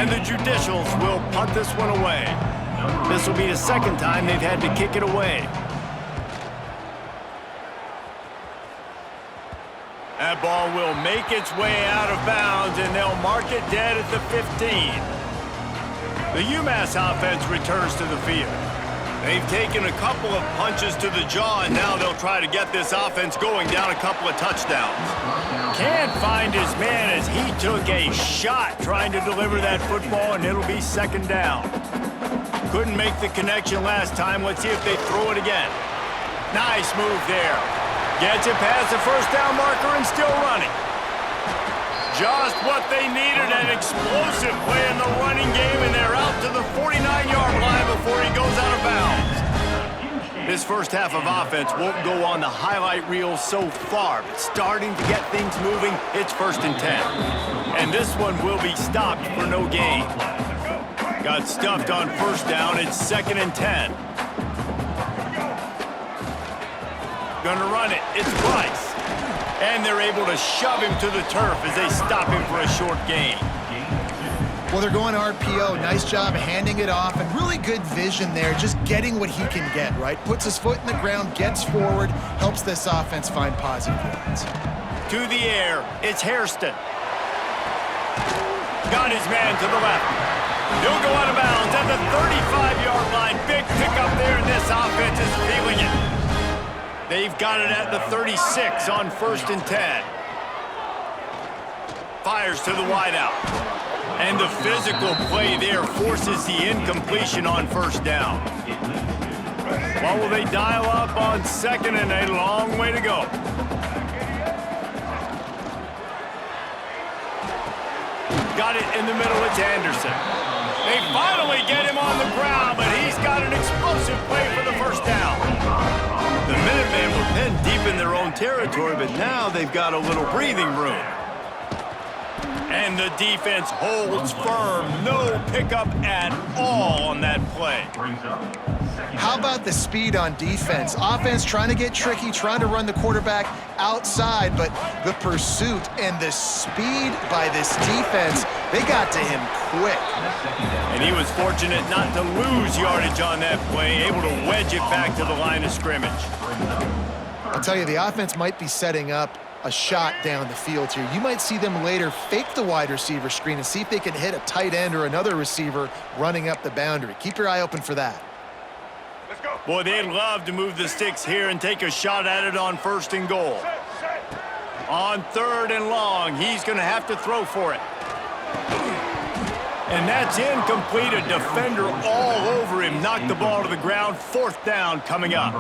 And the Judicials will punt this one away. This will be the second time they've had to kick it away. That ball will make its way out of bounds, and they'll mark it dead at the 15. The Umass offense returns to the field. They've taken a couple of punches to the jaw, and now they'll try to get this offense going down a couple of touchdowns. Can't find his man as he took a shot trying to deliver that football, and it'll be second down. Couldn't make the connection last time. Let's see if they throw it again. Nice move there. Gets it past the first down marker and still running. Just what they needed, an explosive play in the running game, and they're out to the 49-yard line before he goes out of bounds. This first half of offense won't go on the highlight reel so far, but starting to get things moving, it's 1st and 10. And this one will be stopped for no gain. Got stuffed on first down, it's 2nd and 10. Gonna run it, it's Bryce. And they're able to shove him to the turf as they stop him for a short gain. Well, they're going RPO. Nice job handing it off, and really good vision there, just getting what he can get, right? Puts his foot in the ground, gets forward, helps this offense find positive yards. To the air, it's Hairston. Got his man to the left. He'll go out of bounds at the 35-yard line. Big pickup there, and this offense is feeling it. They've got it at the 36 on 1st and 10. Fires to the wideout. And the physical play there forces the incompletion on first down. Well, will they dial up on 2nd and a long way to go? Got it in the middle, it's Anderson. They finally get him on the ground, but he's got an explosive play for the first down. The Minutemen were pinned deep in their own territory, but now they've got a little breathing room. And the defense holds firm. No pickup at all on that play. How about the speed on defense? Offense trying to get tricky, trying to run the quarterback outside, but the pursuit and the speed by this defense, they got to him quick. And he was fortunate not to lose yardage on that play, able to wedge it back to the line of scrimmage. I'll tell you, the offense might be setting up a shot down the field here. You might see them later fake the wide receiver screen and see if they can hit a tight end or another receiver running up the boundary. Keep your eye open for that. Boy, they'd love to move the sticks here and take a shot at it on 1st and goal. On 3rd and long, he's going to have to throw for it. And that's incomplete. A defender all over him. Knocked the ball to the ground. 4th down coming up.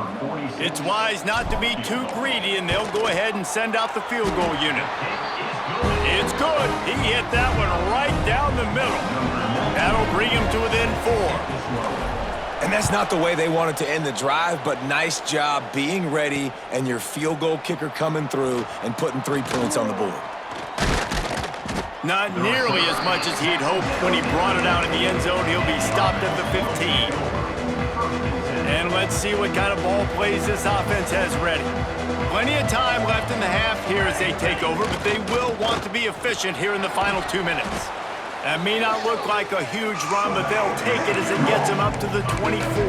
It's wise not to be too greedy, and they'll go ahead and send out the field goal unit. It's good. He hit that one right down the middle. That'll bring him to within 4. And that's not the way they wanted to end the drive, but nice job being ready and your field goal kicker coming through and putting 3 points on the board. Not nearly as much as he'd hoped when he brought it out in the end zone. He'll be stopped at the 15. And let's see what kind of ball plays this offense has ready. Plenty of time left in the half here as they take over, but they will want to be efficient here in the final 2 minutes. That may not look like a huge run, but they'll take it as it gets them up to the 24.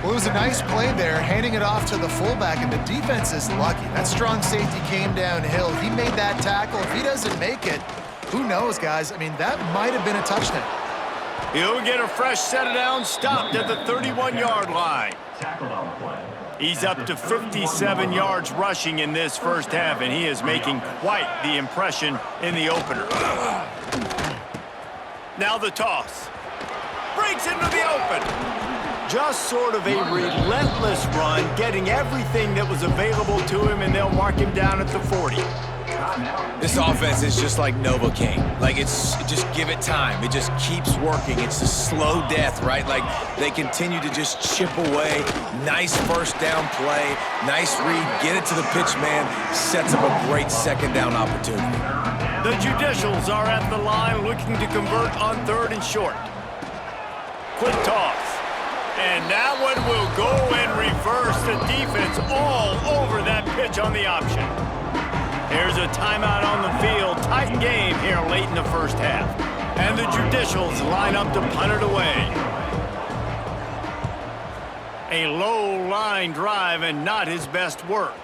Well, it was a nice play there, handing it off to the fullback, and the defense is lucky. That strong safety came downhill. He made that tackle. If he doesn't make it, who knows, guys? I mean, that might have been a touchdown. He'll get a fresh set of downs, stopped at the 31-yard line. He's up to 57 yards rushing in this first half, and he is making quite the impression in the opener. Now the toss. Breaks into the open. Just sort of a relentless run, getting everything that was available to him, and they'll mark him down at the 40. This offense is just like Novocaine. Like, just give it time. It just keeps working. It's a slow death, right? Like, they continue to just chip away. Nice first down play. Nice read. Get it to the pitch man. Sets up a great second down opportunity. The Judicials are at the line looking to convert on 3rd and short. Quick toss. And that one will go in reverse. The defense all over that pitch on the option. There's a timeout on the field. Tight game here late in the first half. And the judicials line up to punt it away. A low line drive and not his best work.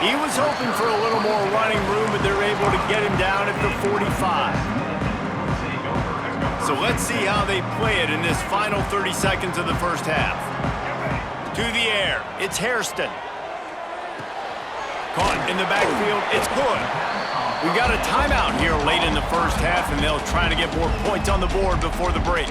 He was hoping for a little more running room, but they're able to get him down at the 45. So let's see how they play it in this final 30 seconds of the first half. To the air, it's Hairston. Caught in the backfield, it's good. We got a timeout here late in the first half, and they'll try to get more points on the board before the break.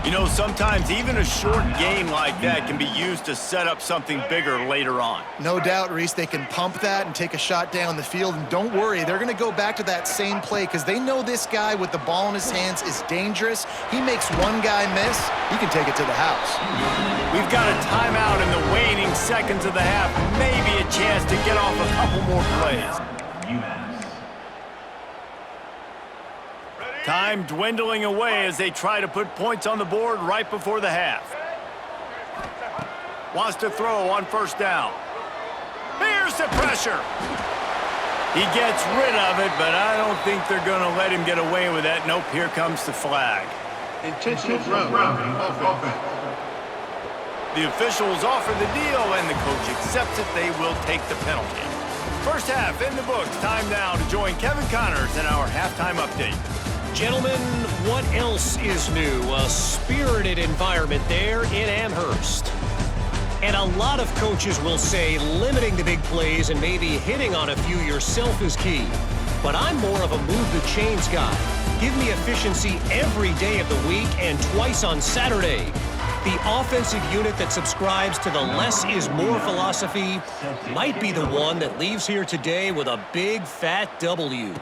You know, sometimes even a short game like that can be used to set up something bigger later on. No doubt, Reese, they can pump that and take a shot down the field. And don't worry, they're going to go back to that same play because they know this guy with the ball in his hands is dangerous. He makes one guy miss, he can take it to the house. We've got a timeout in the waning seconds of the half. Maybe a chance to get off a couple more plays. Time dwindling away as they try to put points on the board right before the half. Wants to throw on first down. Here's the pressure. He gets rid of it, but I don't think they're going to let him get away with that. Nope, here comes the flag. Intentional throw. The officials offer the deal, and the coach accepts it. They will take the penalty. First half in the books. Time now to join Kevin Connors in our halftime update. Gentlemen, what else is new? A spirited environment there in Amherst. And a lot of coaches will say limiting the big plays and maybe hitting on a few yourself is key. But I'm more of a move the chains guy. Give me efficiency every day of the week and twice on Saturday. The offensive unit that subscribes to the less is more philosophy might be the one that leaves here today with a big fat W.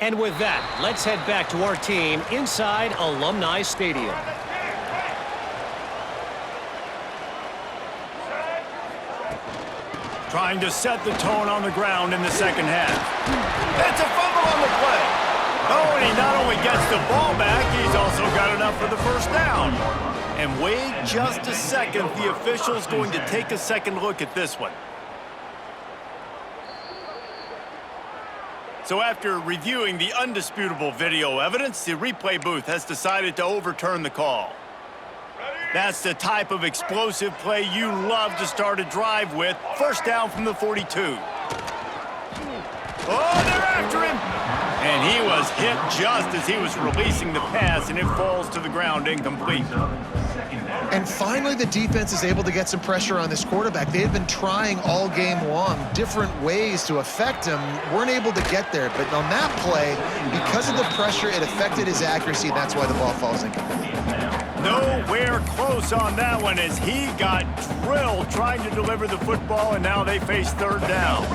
And with that, let's head back to our team inside Alumni Stadium. Trying to set the tone on the ground in the second half. It's a fumble on the play. Oh, and he not only gets the ball back, he's also got enough for the first down. And wait just a second, the official's going to take a second look at this one. So after reviewing the undisputable video evidence, the replay booth has decided to overturn the call. That's the type of explosive play you love to start a drive with. First down from the 42. Oh, they're after him! And he was hit just as he was releasing the pass, and it falls to the ground incomplete. And finally, the defense is able to get some pressure on this quarterback. They had been trying all game long different ways to affect him, weren't able to get there. But on that play, because of the pressure, it affected his accuracy, and that's why the ball falls incomplete. Nowhere close on that one as he got drilled trying to deliver the football, and now they face third down.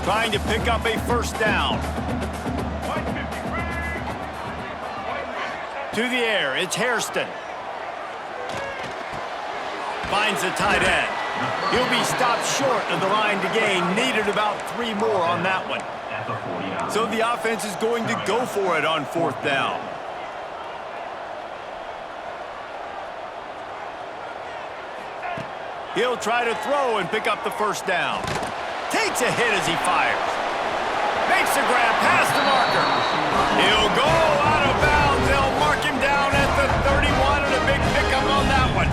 Trying to pick up a first down. To the air, it's Hairston. Finds the tight end. He'll be stopped short of the line to gain. Needed about 3 more on that one. So the offense is going to go for it on fourth down. He'll try to throw and pick up the first down. Takes a hit as he fires. Makes the grab past the marker. He'll go out of bounds. They'll mark him down at the 31 and a big pickup on that one.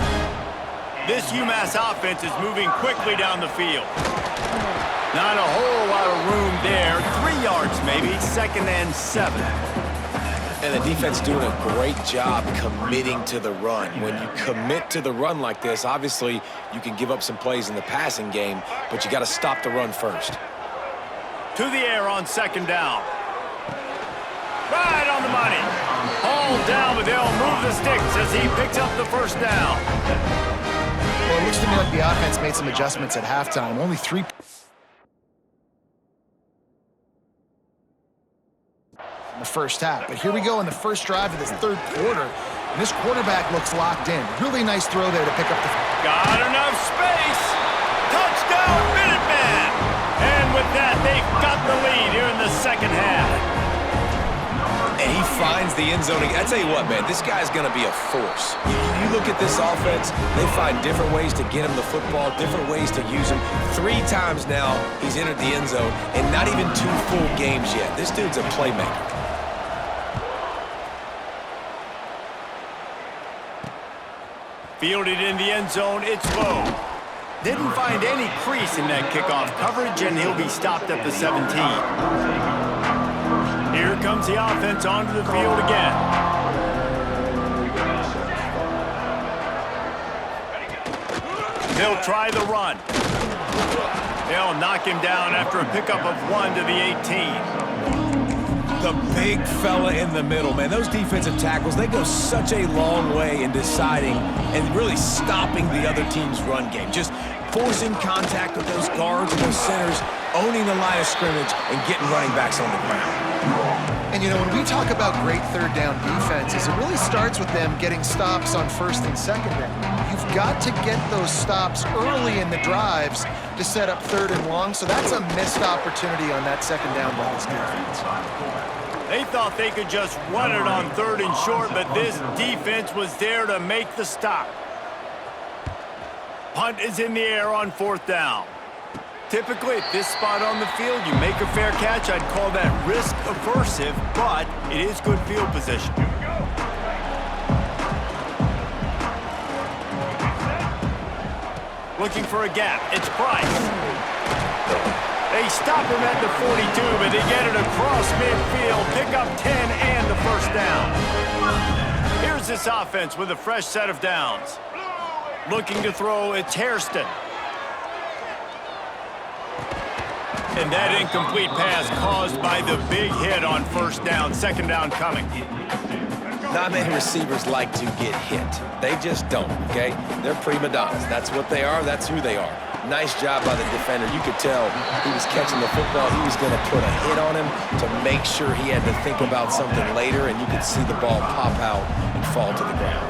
This UMass offense is moving quickly down the field. Not a whole lot of room there. 3 yards maybe, 2nd and 7. And the defense doing a great job committing to the run. When you commit to the run like this, obviously you can give up some plays in the passing game, but you got to stop the run first. To the air on second down. Right on the money. Hauled down, but they'll move the sticks as he picks up the first down. Well, it looks to me like the offense made some adjustments at halftime. Only 3 in the first half. But here we go in the first drive of this third quarter. And this quarterback looks locked in. Really nice throw there to pick up the... Got enough space. Touchdown, Minuteman. And with that, they've got the lead here in the second half. And he finds the end zone. I tell you what, man, this guy's going to be a force. You look at this offense, they find different ways to get him the football, different ways to use him. 3 times now he's entered the end zone, and not even 2 full games yet. This dude's a playmaker. Fielded in the end zone, it's low. Didn't find any crease in that kickoff coverage, and he'll be stopped at the 17. Here comes the offense onto the field again. They'll try the run. They'll knock him down after a pickup of 1 to the 18. The big fella in the middle, man. Those defensive tackles, they go such a long way in deciding and really stopping the other team's run game. Just forcing contact with those guards and those centers, owning the line of scrimmage, and getting running backs on the ground. And, you know, when we talk about great third down defenses, it really starts with them getting stops on first and second down. You've got to get those stops early in the drives to set up third and long, so that's a missed opportunity on that second down by this defense. They thought they could just run it on third and short, but this defense was there to make the stop. Punt is in the air on 4th down. Typically, at this spot on the field, you make a fair catch. I'd call that risk aversive, but it is good field position. Looking for a gap. It's Price. They stop him at the 42, but they get it across midfield, pick up 10 and the first down. Here's this offense with a fresh set of downs. Looking to throw, it's Hairston. And that incomplete pass caused by the big hit on first down. Second down coming. Not many receivers like to get hit. They just don't, okay? They're prima donnas. That's what they are. That's who they are. Nice job by the defender. You could tell he was catching the football. He was going to put a hit on him to make sure he had to think about something later, and you could see the ball pop out and fall to the ground.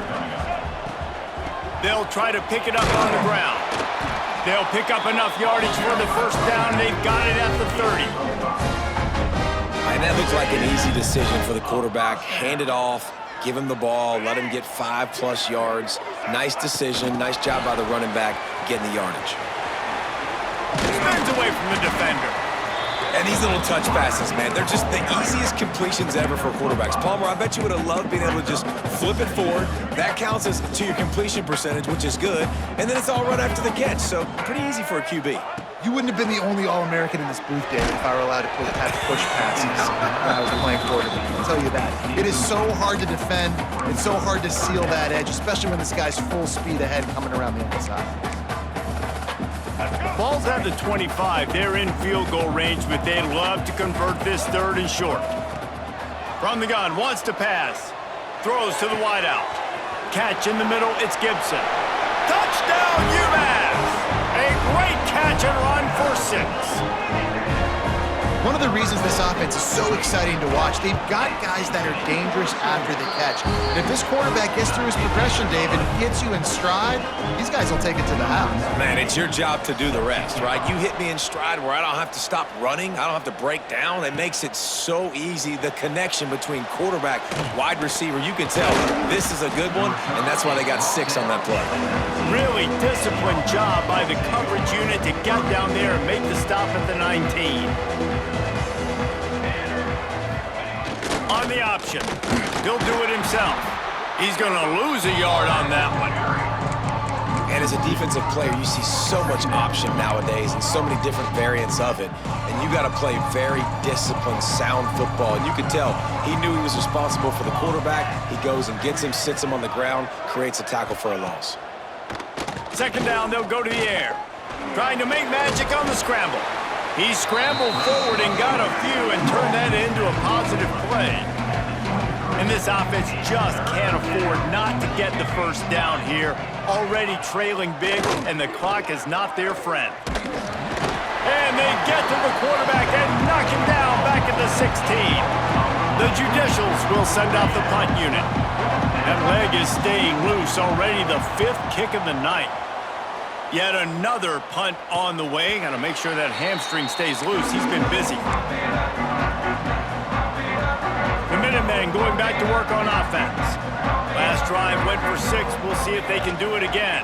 They'll try to pick it up on the ground. They'll pick up enough yardage for the first down. They've got it at the 30. And that looked like an easy decision for the quarterback. Hand it off, give him the ball, let him get 5+ yards. Nice decision, nice job by the running back getting the yardage. Spins away from the defender. And these little touch passes, man, they're just the easiest completions ever for quarterbacks. Palmer, I bet you would have loved being able to just flip it forward. That counts as to your completion percentage, which is good. And then it's all run after the catch, so pretty easy for a QB. You wouldn't have been the only All-American in this booth, David, if I were allowed to have push passes when I was playing quarterback. I'll tell you that. It is so hard to defend. It's so hard to seal that edge, especially when this guy's full speed ahead coming around the outside. Ball's at the 25. They're in field goal range, but they'd love to convert this third and short. From the gun, wants to pass. Throws to the wideout. Catch in the middle, it's Gibson. Touchdown, Umass! A great catch and run for 6. One of the reasons this offense is so exciting to watch, they've got guys that are dangerous after the catch. And if this quarterback gets through his progression, David, hits you in stride, these guys will take it to the house. Man, it's your job to do the rest, right? You hit me in stride where I don't have to stop running. I don't have to break down. It makes it so easy. The connection between quarterback, wide receiver, you can tell this is a good one, and that's why they got 6 on that play. Really disciplined job by the coverage unit to get down there and make the stop at the 19. On the option. He'll do it himself. He's going to lose a yard on that one. And as a defensive player, you see so much option nowadays and so many different variants of it. And you got to play very disciplined, sound football. And you could tell he knew he was responsible for the quarterback. He goes and gets him, sits him on the ground, creates a tackle for a loss. Second down, they'll go to the air. Trying to make magic on the scramble. He scrambled forward and got a few and turned that into a positive play. And this offense just can't afford not to get the first down here. Already trailing big, and the clock is not their friend. And they get to the quarterback and knock him down back at the 16. The Judicials will send out the punt unit. That leg is staying loose, already the 5th kick of the night. Yet another punt on the way. Got to make sure that hamstring stays loose. He's been busy. The Minutemen going back to work on offense. Last drive went for 6. We'll see if they can do it again.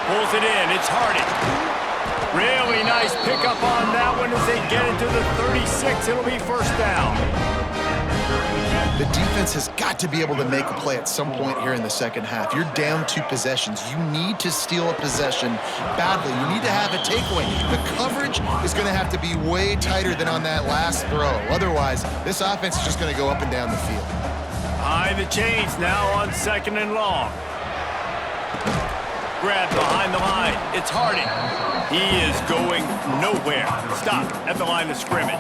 Pulls it in. It's Harding. Really nice pickup on that one as they get into the 36. It'll be first down. The defense has got to be able to make a play at some point here in the second half. You're down 2 possessions. You need to steal a possession badly. You need to have a takeaway. The coverage is going to have to be way tighter than on that last throw. Otherwise, this offense is just going to go up and down the field. Behind the chains now on 2nd and long. Grab behind the line. It's Harding. He is going nowhere. Stop at the line of scrimmage.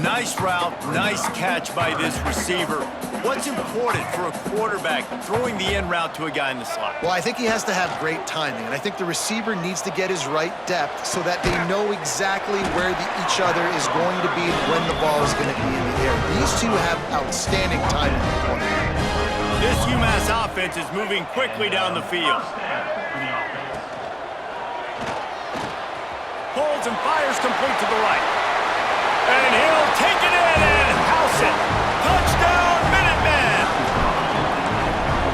Nice route, nice catch by this receiver. What's important for a quarterback throwing the in route to a guy in the slot? Well, I think he has to have great timing, and I think the receiver needs to get his right depth so that they know exactly where each other is going to be and when the ball is going to be in the air. These two have outstanding timing. This UMass offense is moving quickly down the field. Pulls and fires complete to the right. And he'll take it in and house it. Touchdown, Minutemen!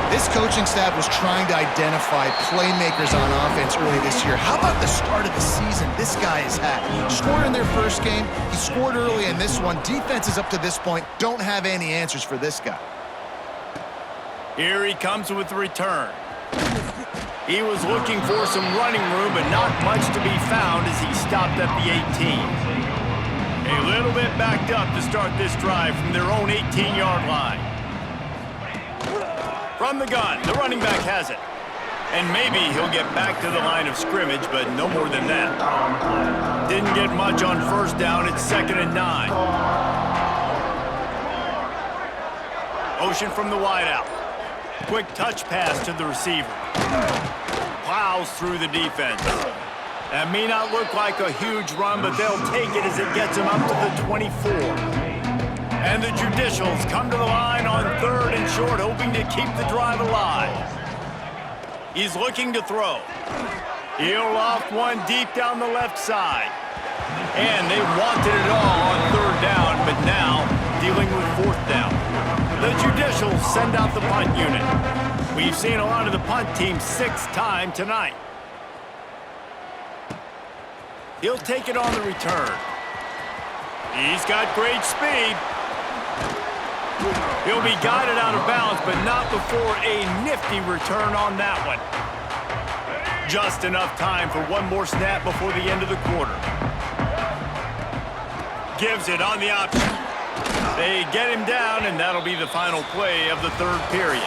This coaching staff was trying to identify playmakers on offense early this year. How about the start of the season this guy has had? Scored in their first game. He scored early in this one. Defenses up to this point don't have any answers for this guy. Here he comes with the return. He was looking for some running room, but not much to be found as he stopped at the 18. A little bit backed up to start this drive from their own 18-yard line. From the gun, the running back has it. And maybe he'll get back to the line of scrimmage, but no more than that. Didn't get much on first down. It's 2nd and 9. Motion from the wideout. Quick touch pass to the receiver. Plows through the defense. That may not look like a huge run, but they'll take it as it gets them up to the 24. And the Judicials come to the line on 3rd and short, hoping to keep the drive alive. He's looking to throw. He'll loft one deep down the left side. And they wanted it all on 3rd down, but now dealing with 4th down. The Judicials send out the punt unit. We've seen a lot of the punt team 6th time tonight. He'll take it on the return. He's got great speed. He'll be guided out of bounds, but not before a nifty return on that one. Just enough time for one more snap before the end of the quarter. Gives it on the option. They get him down, and that'll be the final play of the 3rd period.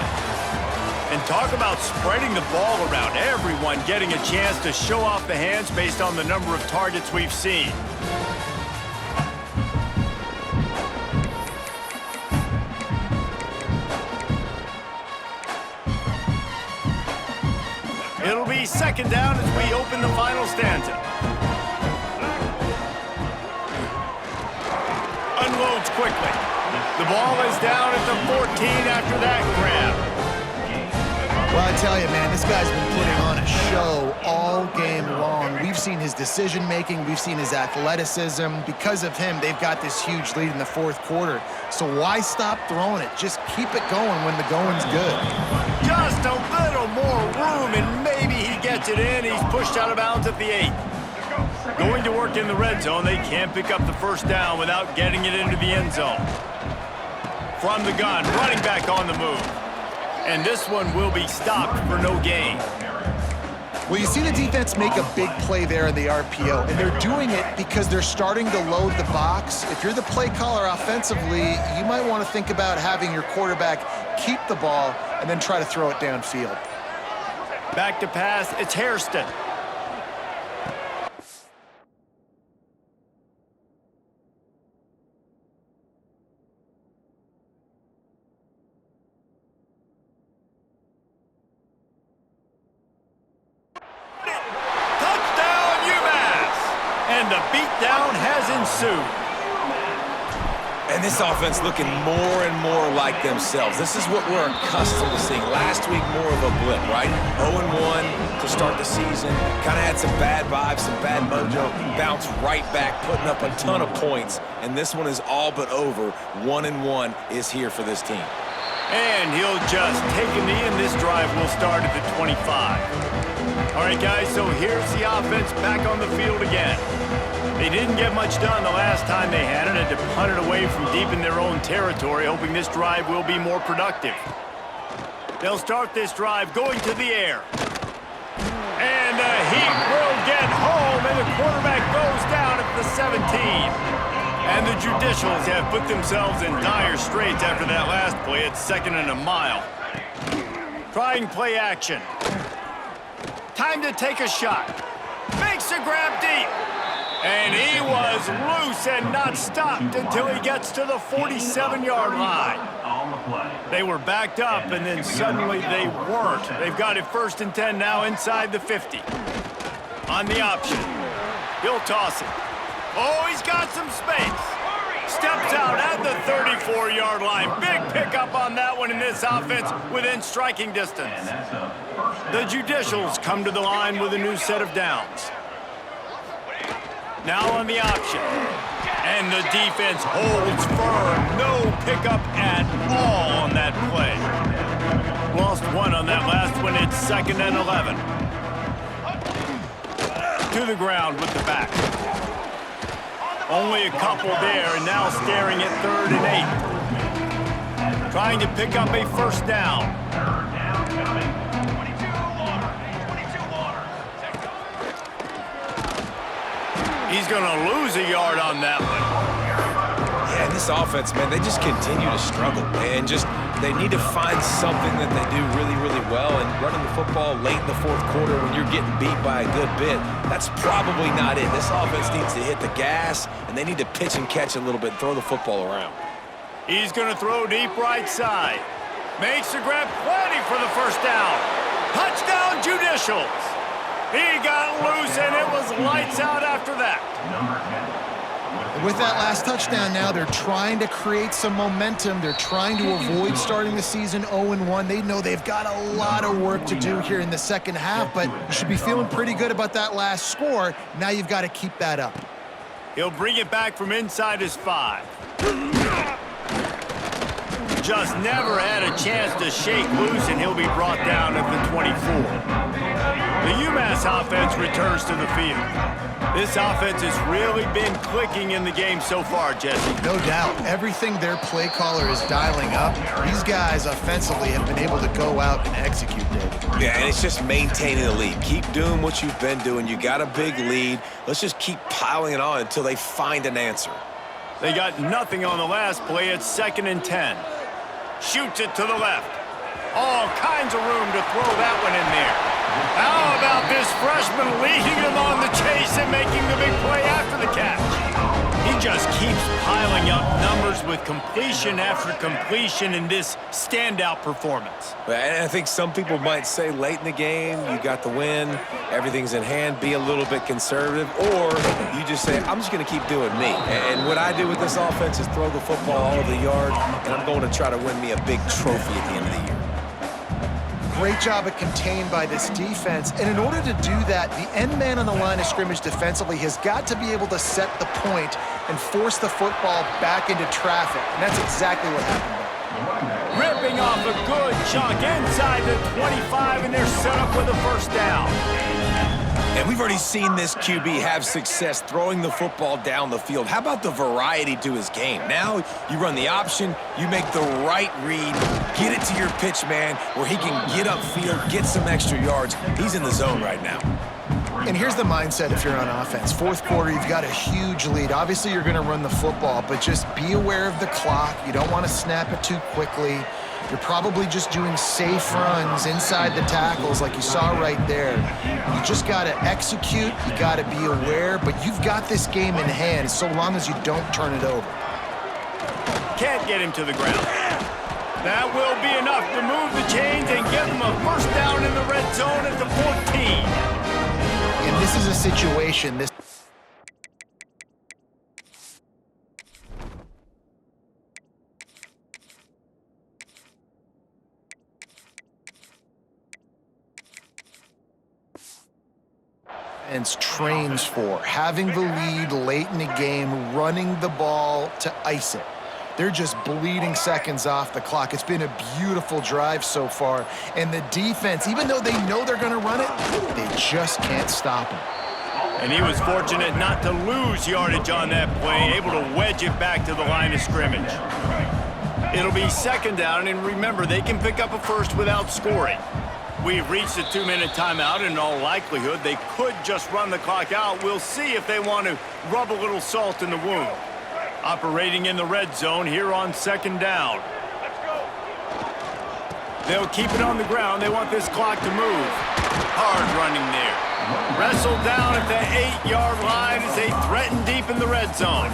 And talk about spreading the ball around. Everyone getting a chance to show off the hands based on the number of targets we've seen. It'll be 2nd down as we open the final stanza. Unloads quickly. The ball is down at the 14 after that grab. Well, I tell you, man, this guy's been putting on a show all game long. We've seen his decision-making. We've seen his athleticism. Because of him, they've got this huge lead in the 4th quarter. So why stop throwing it? Just keep it going when the going's good. Just a little more room, and maybe he gets it in. He's pushed out of bounds at the 8. Going to work in the red zone. They can't pick up the first down without getting it into the end zone. From the gun, running back on the move. And this one will be stopped for no gain. Well, you see the defense make a big play there in the RPO, and they're doing it because they're starting to load the box. If you're the play caller offensively, you might want to think about having your quarterback keep the ball and then try to throw it downfield. Back to pass, it's Hairston. Touchdown, Umass! And the beatdown has ensued. And this offense looking more and more like themselves. This is what we're accustomed to seeing. Last week, more of a blip, right? 0-1 to start the season. Kind of had some bad vibes, some bad mojo. Bounced right back, putting up a ton of points. And this one is all but over. 1-1 is here for this team. And he'll just take a knee, and this drive will start at the 25. All right, guys, so here's the offense back on the field again. They didn't get much done the last time they had it, and to punt it away from deep in their own territory, hoping this drive will be more productive. They'll start this drive going to the air. And the heat will get home, and the quarterback goes down at the 17. And the Judicials have put themselves in dire straits after that last play. It's 2nd and a mile. Trying play action. Time to take a shot. Makes a grab deep. And he was loose and not stopped until he gets to the 47-yard line. They were backed up, and then suddenly they weren't. They've got it 1st and 10 now inside the 50. On the option. He'll toss it. Oh, he's got some space. Steps out at the 34-yard line. Big pickup on that one in this offense within striking distance. The Judicials come to the line with a new set of downs. Now on the option. And the defense holds firm. No pickup at all on that play. Lost one on that last one. It's 2nd and 11. To the ground with the back. Only a couple there, and now staring at 3rd and 8. Trying to pick up a 1st down. He's going to lose a yard on that one. Yeah, this offense, man, they just continue to struggle. And they need to find something that they do really, really well. And running the football late in the 4th quarter when you're getting beat by a good bit, that's probably not it. This offense needs to hit the gas, and they need to pitch and catch a little bit, throw the football around. He's going to throw deep right side. Makes the grab plenty for the 1st down. Touchdown, Judicials. He got loose, and it was lights out after that. With that last touchdown now, they're trying to create some momentum. They're trying to avoid starting the season 0-1. They know they've got a lot of work to do here in the 2nd half, but you should be feeling pretty good about that last score. Now you've got to keep that up. He'll bring it back from inside his 5. Just never had a chance to shake loose, and he'll be brought down at the 24. The Umass offense returns to the field. This offense has really been clicking in the game so far, Jesse. No doubt. Everything their play caller is dialing up, these guys offensively have been able to go out and execute, David. Yeah, and it's just maintaining the lead. Keep doing what you've been doing. You got a big lead. Let's just keep piling it on until they find an answer. They got nothing on the last play. It's 2nd and 10. Shoots it to the left. All kinds of room to throw that one in there. How about this freshman leading them on the chase and making the big play after the catch? He just keeps piling up numbers with completion after completion in this standout performance. And I think some people might say late in the game, you got the win, everything's in hand, be a little bit conservative, or you just say, I'm just going to keep doing me. And what I do with this offense is throw the football all over the yard, and I'm going to try to win me a big trophy at the end of the year. Great job at contained by this defense. And in order to do that, the end man on the line of scrimmage defensively has got to be able to set the point and force the football back into traffic. And that's exactly what happened there. Ripping off a good chunk inside the 25, and they're set up with a 1st down. And we've already seen this QB have success throwing the football down the field. How about the variety to his game? Now you run the option, you make the right read, get it to your pitch man where he can get upfield, get some extra yards. He's in the zone right now. And here's the mindset if you're on offense. Fourth quarter, you've got a huge lead. Obviously, you're going to run the football, but just be aware of the clock. You don't want to snap it too quickly. You're probably just doing safe runs inside the tackles like you saw right there. You just got to execute. You got to be aware, but you've got this game in hand so long as you don't turn it over. Can't get him to the ground. That will be enough to move the chains and give them a first down in the red zone at the 14. And this is a situation, trains for having the lead late in the game, running the ball to ice it. They're just bleeding seconds off the clock. It's been a beautiful drive so far. And the defense, even though they know they're going to run it, they just can't stop them. And he was fortunate not to lose yardage on that play, able to wedge it back to the line of scrimmage. It'll be second down, and remember, they can pick up a first without scoring. We've reached a 2-minute timeout, and in all likelihood, they could just run the clock out. We'll see if they want to rub a little salt in the wound. Operating in the red zone here on second down. They'll keep it on the ground. They want this clock to move. Hard running there. Wrestled down at the 8-yard line as they threaten deep in the red zone.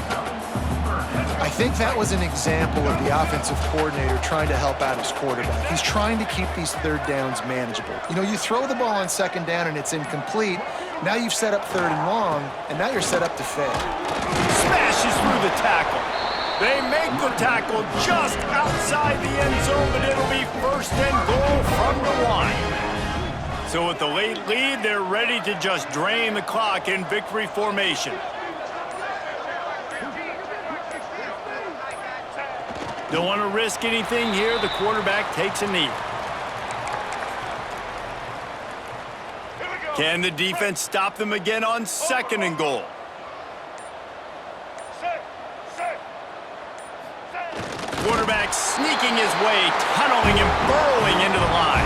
I think that was an example of the offensive coordinator trying to help out his quarterback. He's trying to keep these third downs manageable. You know, you throw the ball on second down and it's incomplete. Now you've set up third and long, and now you're set up to fail. Smashes through the tackle. They make the tackle just outside the end zone, but it'll be first and goal from the line. So with the late lead, they're ready to just drain the clock in victory formation. Don't want to risk anything here. The quarterback takes a knee. Can the defense stop them again on second and goal? Quarterback sneaking his way, tunneling and burrowing into the line.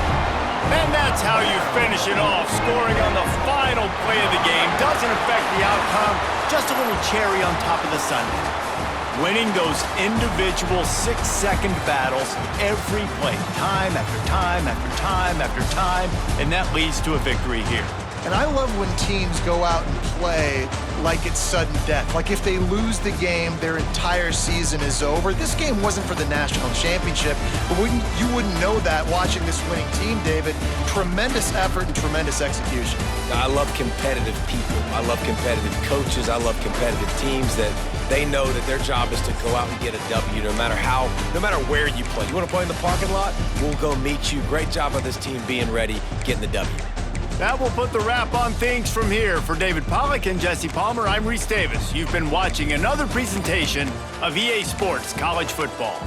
And that's how you finish it off, scoring on the final play of the game. Doesn't affect the outcome, just a little cherry on top of the sundae. Winning those individual 6-second battles every play, time after time after time after time, and that leads to a victory here. And I love when teams go out and play like it's sudden death. Like if they lose the game, their entire season is over. This game wasn't for the national championship, but you wouldn't know that watching this winning team, David. Tremendous effort and tremendous execution. I love competitive people. I love competitive coaches. I love competitive teams that they know that their job is to go out and get a W no matter where you play. You want to play in the parking lot? We'll go meet you. Great job of this team being ready, getting the W. That will put the wrap on things from here. For David Pollack and Jesse Palmer, I'm Reese Davis. You've been watching another presentation of EA Sports College Football.